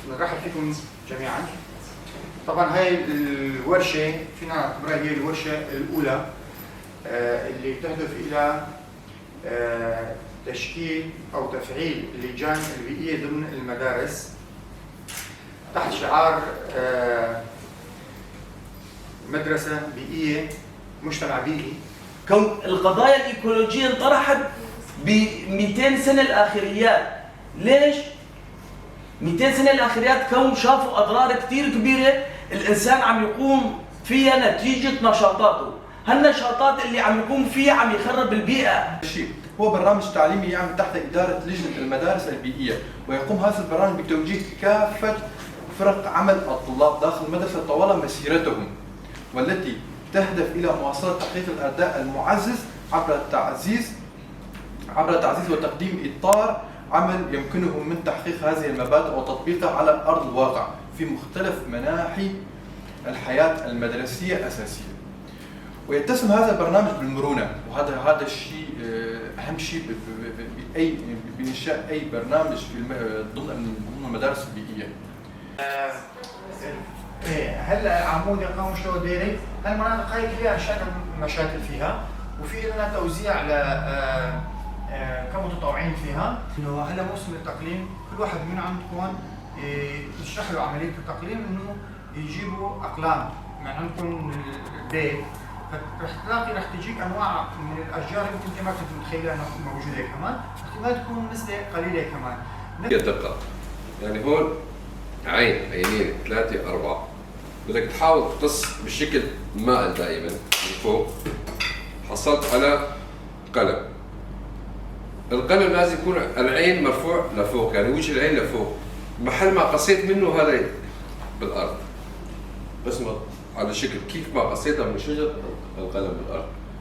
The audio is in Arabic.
نرحب فيكم جميعا. طبعا هاي الورشة فينا نعتبرها هي الورشة الأولى اللي تهدف إلى تشكيل أو تفعيل اللجان البيئية ضمن المدارس تحت شعار مدرسة بيئية مجتمع بيئي. كون القضايا الإيكولوجية انطرحت ب 200 سنة الآخريات. ليش؟ 200 سنة الآخريات كون شافوا أضرار كثير كبيرة الإنسان عم يقوم فيها نتيجة نشاطاته. هالنشاطات اللي عم يقوم فيها عم يخرب البيئة. هو برنامج تعليمي يعمل تحت إدارة لجنة المدارس البيئية، ويقوم هذا البرنامج بتوجيه كافة فرق عمل الطلاب داخل المدرسة طوال مسيرتهم، والتي تهدف إلى مواصلة تحقيق الأداء المعزز عبر التعزيز وتقديم إطار عمل يمكنهم من تحقيق هذه المبادئ وتطبيقها على أرض الواقع في مختلف مناحي الحياة المدرسية الأساسية. ويتسم هذا البرنامج بالمرونة، وهذا الشيء أهم شيء بإنشاء أي برنامج في ضمن المدارس البيئية. هلا عمود يقام مشروع ديري، هالمناطق هاي كلها شأن مشاكل فيها، وفي لنا توزيع ل كمتطوعين فيها. انه هلا موسم التقليم، كل واحد من عندكم يشرح له عمليه التقليم، انه يجيبوا اقلام من عندكم البيت، رح تجيك انواع من الاشجار يمكن انت ما كنت متخيلها انها موجوده كمان، احتمال تكون نسبه قليله كمان. هي دقة، يعني هون عينين 3 4 بدك تحاول تقص بالشكل مائل دائما من فوق. حصلت على قلم، القلم لازم يكون العين مرفوع لفوق، يعني وجه العين لفوق، محل ما قصيت منه هذا بالارض، بس على شكل كيف ما قصيتها من شجر القلم بالارض.